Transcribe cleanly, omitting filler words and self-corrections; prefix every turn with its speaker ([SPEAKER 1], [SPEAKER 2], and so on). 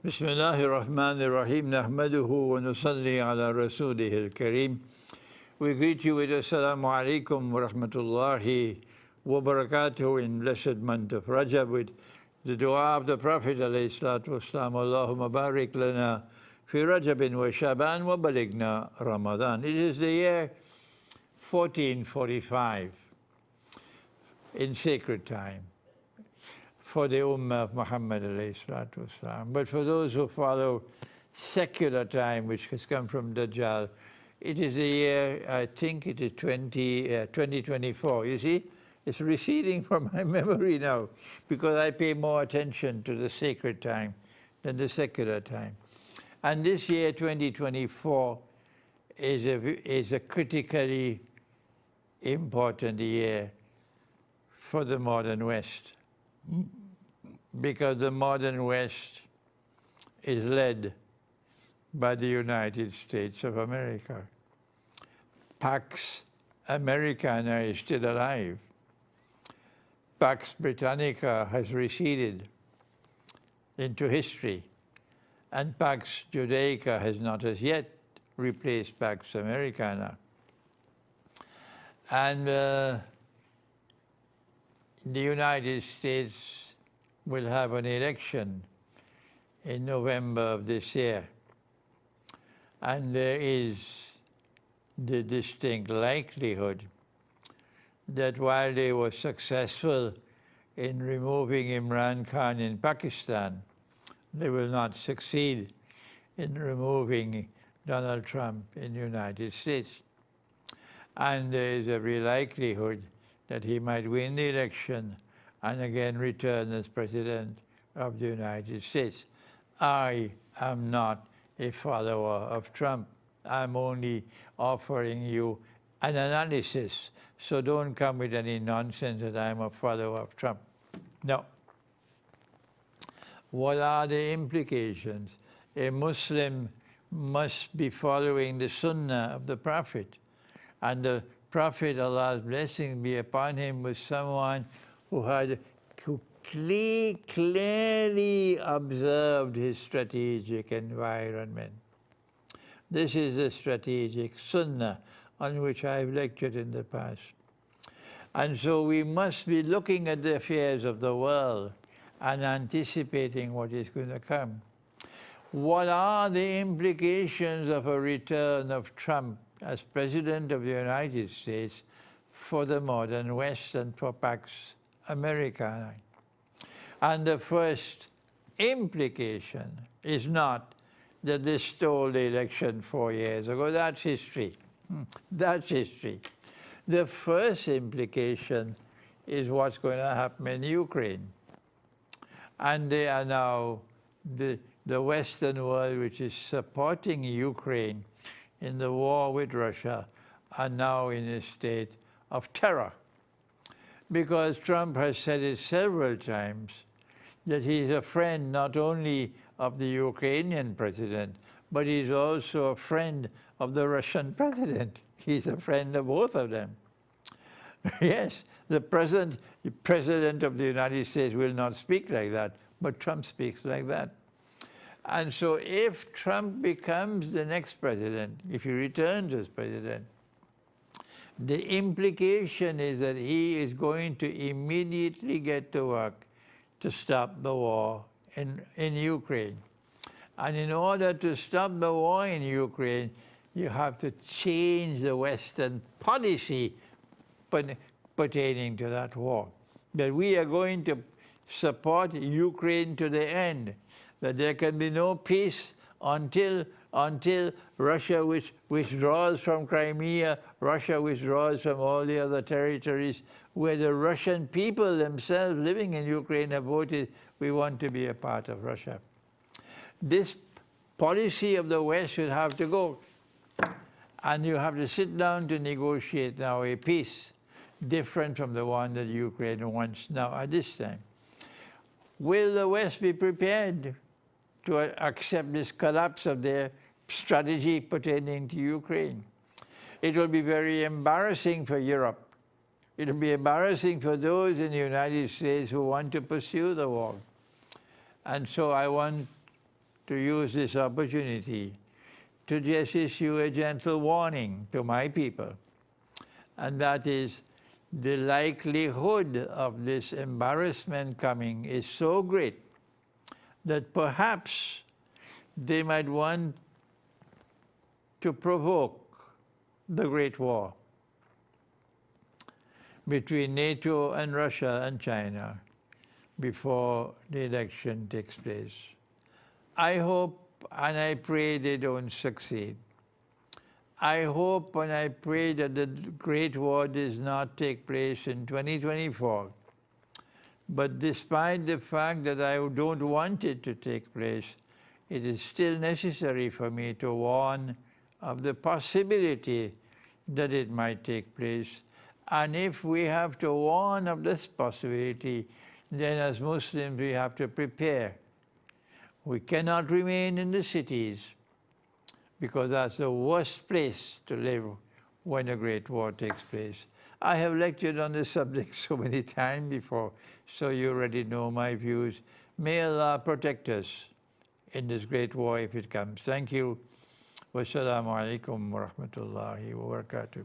[SPEAKER 1] بسم الله الرحمن الرحيم نحمده ونصلي على رسوله الكريم. We greet you with Assalamu alaikum wa rahmatullahi wa barakatuh in blessed month of Rajab with the dua of the Prophet alayhi salatu wasalam. Allahumma barik lana fi Rajabin wa Shaban wa baligna Ramadan. It is the year 1445 in sacred time for the Ummah of Muhammad alayhi salatu wasalam. But for those who follow secular time, which has come from Dajjal, it is the year, I think it is 2024. You see, it's receding from my memory now because I pay more attention to the sacred time than the secular time. And this year, 2024, is a critically important year for the modern West, because the modern West is led by the United States of America. Pax Americana is still alive. Pax Britannica has receded into history, and Pax Judaica has not as yet replaced Pax Americana. And the United States will have an election in November of this year. And there is the distinct likelihood that while they were successful in removing Imran Khan in Pakistan, they will not succeed in removing Donald Trump in the United States. And there is every likelihood that he might win the election and again return as President of the United States. I am not a follower of Trump. I'm only offering you an analysis. So don't come with any nonsense that I'm a follower of Trump. No. What are the implications? A Muslim must be following the sunnah of the Prophet. And the Prophet, Allah's blessing be upon him, was someone who clearly observed his strategic environment. This is the strategic sunnah on which I've lectured in the past. And so we must be looking at the affairs of the world and anticipating what is going to come. What are the implications of a return of Trump as President of the United States for the modern West and for Pax Americana? And the first implication is not that they stole the election 4 years ago. That's history. That's history. The first implication is what's going to happen in Ukraine. And they are now, the Western world, which is supporting Ukraine in the war with Russia, are now in a state of terror. Because Trump has said it several times that he's a friend not only of the Ukrainian president, but he's also a friend of the Russian president. He's a friend of both of them. Yes, the president of the United States will not speak like that, but Trump speaks like that. And so if Trump becomes the next president, if he returns as president, the implication is that he is going to immediately get to work to stop the war in Ukraine. And in order to stop the war in Ukraine, you have to change the Western policy pertaining to that war. That we are going to support Ukraine to the end. That there can be no peace until Russia withdraws from Crimea, Russia withdraws from all the other territories where the Russian people themselves living in Ukraine have voted, we want to be a part of Russia. This policy of the West will have to go. And you have to sit down to negotiate now a peace different from the one that Ukraine wants now at this time. Will the West be prepared to accept this collapse of their strategy pertaining to Ukraine? It will be very embarrassing for Europe. It will be embarrassing for those in the United States who want to pursue the war. And so I want to use this opportunity to just issue a gentle warning to my people, and that is the likelihood of this embarrassment coming is so great that perhaps they might want to provoke the Great War between NATO and Russia and China before the election takes place. I hope and I pray they don't succeed. I hope and I pray that the Great War does not take place in 2024. But despite the fact that I don't want it to take place, it is still necessary for me to warn of the possibility that it might take place. And if we have to warn of this possibility, then as Muslims we have to prepare. We cannot remain in the cities because that's the worst place to live when a great war takes place. I have lectured on this subject so many times before, so you already know my views. May Allah protect us in this great war if it comes. Thank you. Wassalamu alaikum wa rahmatullahi wa barakatuh.